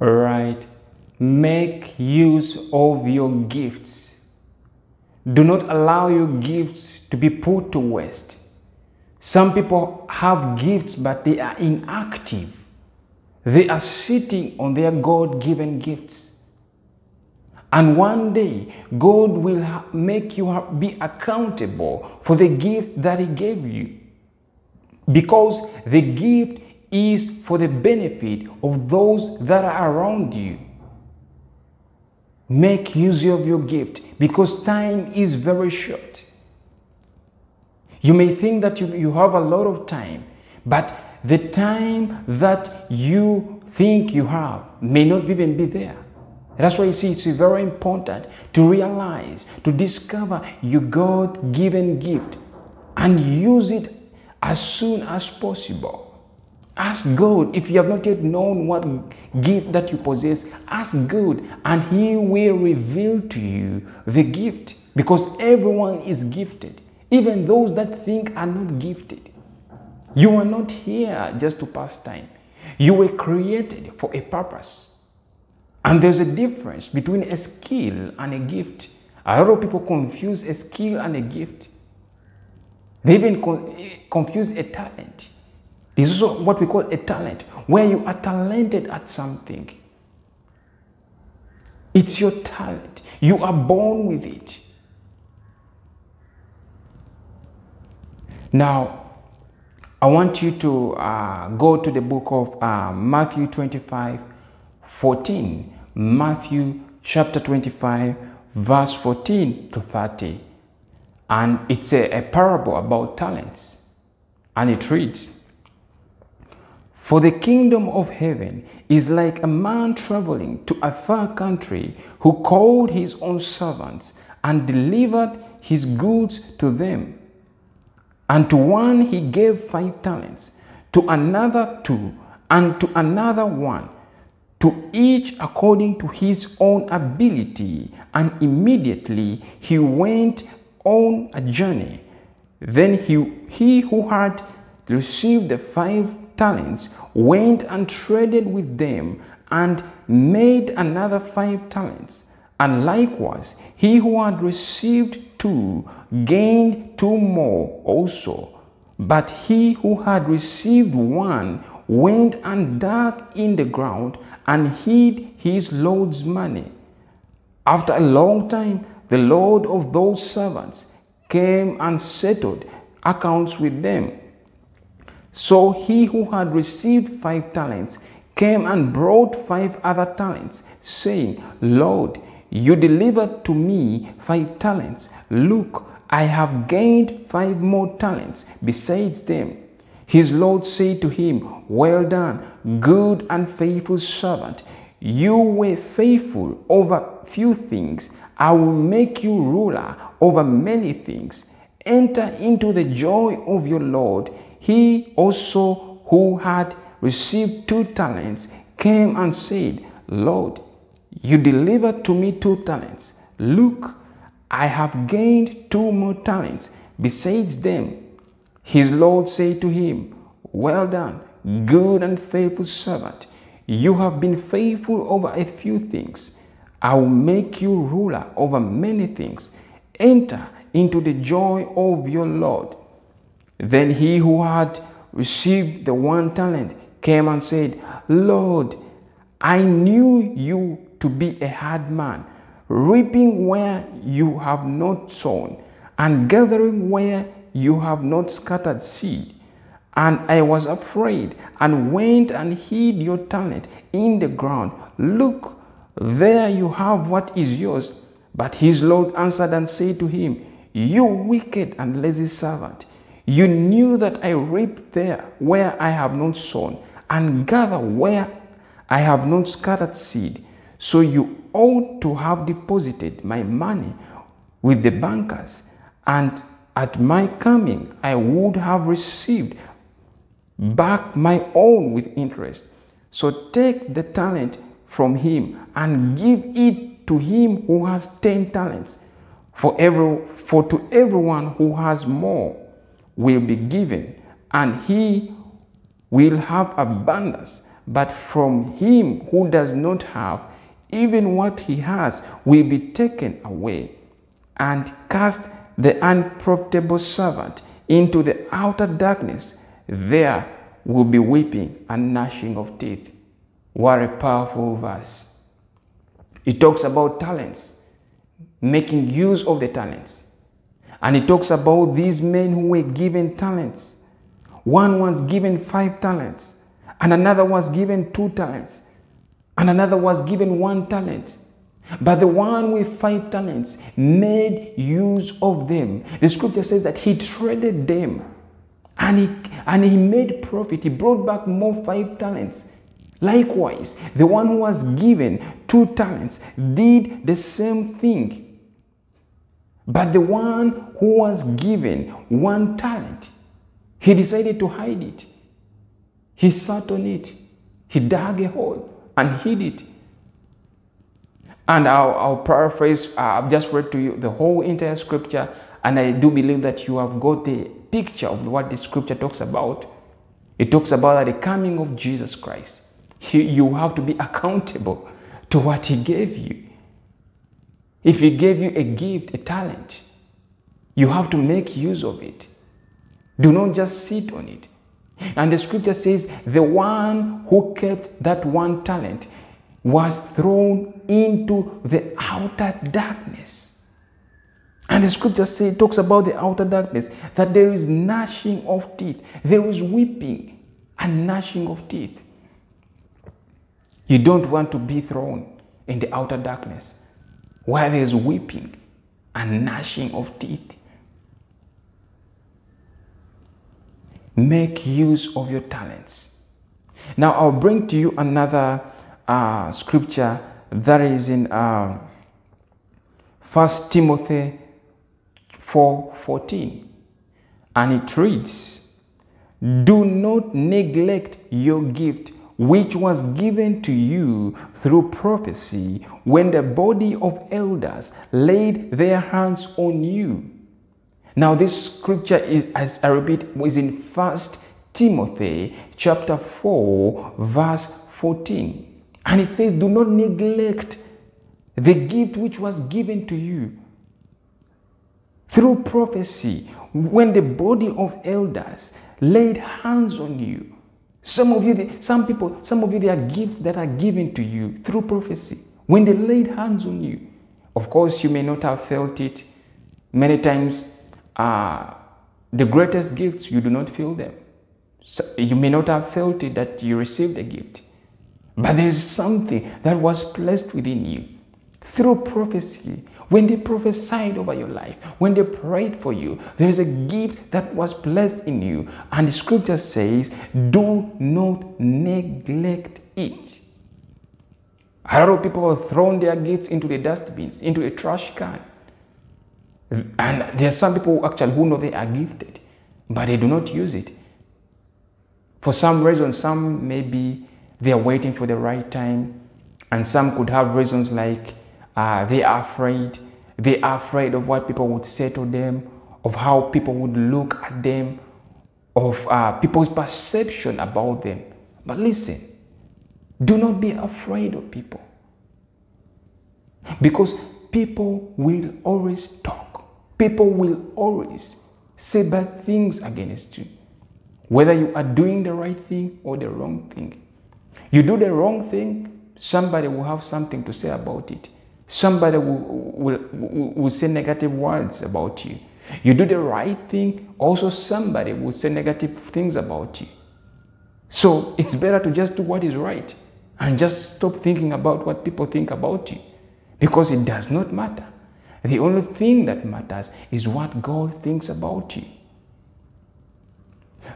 All right. Make use of your gifts. Do not allow your gifts to be put to waste. Some people have gifts, but they are inactive. They are sitting on their God-given gifts. And one day, God will make you be accountable for the gift that He gave you. Because the gift is for the benefit of those that are around you. Make use of your gift, because time is very short. You may think that you have a lot of time, but the time that you think you have may not even be there. That's why you see it's very important to realize, to discover your God-given gift and use it as soon as possible. Ask God. If you have not yet known what gift that you possess, ask God and He will reveal to you the gift, because everyone is gifted, even those that think are not gifted. You are not here just to pass time. You were created for a purpose. And there's a difference between a skill and a gift. A lot of people confuse a skill and a gift. They even confuse a talent. This is what we call a talent, where you are talented at something. It's your talent. You are born with it. Now, I want you to go to the book of Matthew 25:14. Matthew chapter 25, verse 14 to 30. And it's a parable about talents. And it reads, "For the kingdom of heaven is like a man traveling to a far country, who called his own servants and delivered his goods to them. And to one he gave 5 talents, to another 2, and to another 1, to each according to his own ability. And immediately he went on a journey. Then he who had received the 5 talents went and traded with them and made another 5 talents. And likewise, he who had received 2 gained 2 more also. But he who had received 1 went and dug in the ground and hid his Lord's money. After a long time, the Lord of those servants came and settled accounts with them. So he who had received 5 talents came and brought 5 other talents, saying, Lord, you delivered to me 5 talents. Look, I have gained 5 more talents besides them. His Lord said to him, Well done, good and faithful servant. You were faithful over few things. I will make you ruler over many things. Enter into the joy of your Lord. He also who had received 2 talents came and said, Lord, you delivered to me 2 talents. Look, I have gained 2 more talents besides them. His Lord said to him, Well done, good and faithful servant. You have been faithful over a few things. I will make you ruler over many things. Enter into the joy of your Lord. Then he who had received the 1 talent came and said, Lord, I knew you to be a hard man, reaping where you have not sown, and gathering where you have not scattered seed. And I was afraid, and went and hid your talent in the ground. Look, there you have what is yours. But his Lord answered and said to him, You wicked and lazy servant, you knew that I reap there where I have not sown, and gather where I have not scattered seed. So you ought to have deposited my money with the bankers, and at my coming I would have received back my own with interest. So take the talent from him and give it to him who has 10 talents. For to everyone who has more will be given, and he will have abundance. but from him who does not have, even what he has will be taken away. And cast the unprofitable servant into the outer darkness. There will be weeping and gnashing of teeth. What a powerful verse. It talks about talents, making use of the talents. And it talks about these men who were given talents. One was given 5 talents, and another was given 2 talents, and another was given 1 talent. But the one with 5 talents made use of them. The scripture says that he traded them, and he made profit. He brought back more 5 talents. Likewise, the one who was given 2 talents did the same thing. But the one who was given 1 talent, he decided to hide it. He sat on it. He dug a hole and hid it. And I'll paraphrase. I've just read to you the whole entire scripture, and I do believe that you have got a picture of what the scripture talks about. It talks about the coming of Jesus Christ. You have to be accountable to what he gave you. If he gave you a gift, a talent, you have to make use of it. Do not just sit on it. And the scripture says the one who kept that 1 talent was thrown into the outer darkness. And the scripture talks about the outer darkness, that there is gnashing of teeth. There is weeping and gnashing of teeth. You don't want to be thrown in the outer darkness where there is weeping and gnashing of teeth. Make use of your talents. Now I'll bring to you another scripture that is in 1 Timothy 4:14, and it reads, "Do not neglect your gift which was given to you through prophecy when the body of elders laid their hands on you." Now this scripture is, as I repeat, is in 1 Timothy chapter 4 verse 14. And it says, do not neglect the gift which was given to you through prophecy when the body of elders laid hands on you. Some of you, there are gifts that are given to you through prophecy when they laid hands on you. Of course, you may not have felt it. Many times, the greatest gifts, you do not feel them. So you may not have felt it that you received a gift. But there is something that was placed within you through prophecy. When they prophesied over your life, when they prayed for you, there is a gift that was placed in you. And the scripture says, do not neglect it. A lot of people have thrown their gifts into the dustbins, into a trash can. And there are some people who know they are gifted, but they do not use it. For some reason, some maybe they are waiting for the right time, and some could have reasons like they are afraid. They are afraid of what people would say to them, of how people would look at them, of people's perception about them. But listen, do not be afraid of people, because people will always talk. People will always say bad things against you, whether you are doing the right thing or the wrong thing. You do the wrong thing, somebody will have something to say about it. Somebody will say negative words about you. You do the right thing, also somebody will say negative things about you. So it's better to just do what is right and just stop thinking about what people think about you, because it does not matter. The only thing that matters is what God thinks about you.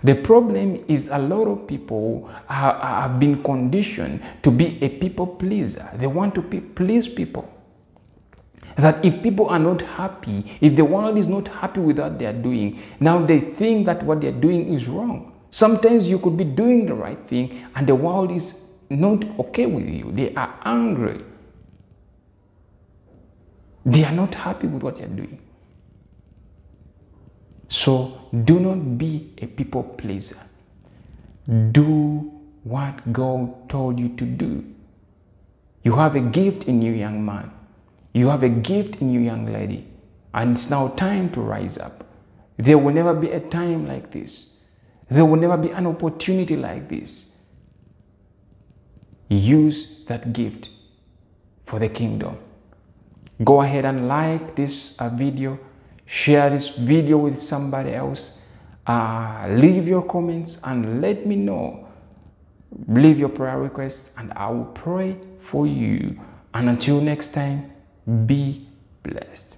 The problem is a lot of people have been conditioned to be a people pleaser. They want to please people. That if people are not happy, if the world is not happy with what they are doing, now they think that what they are doing is wrong. Sometimes you could be doing the right thing and the world is not okay with you. They are angry. They are not happy with what you are doing. So do not be a people pleaser. Do what God told you to do. You have a gift in you, young man. You have a gift in you, young lady. And it's now time to rise up. There will never be a time like this. There will never be an opportunity like this. Use that gift for the kingdom. Go ahead and like this video. Share this video with somebody else. Leave your comments and let me know. Leave your prayer requests and I will pray for you. And until next time, be blessed.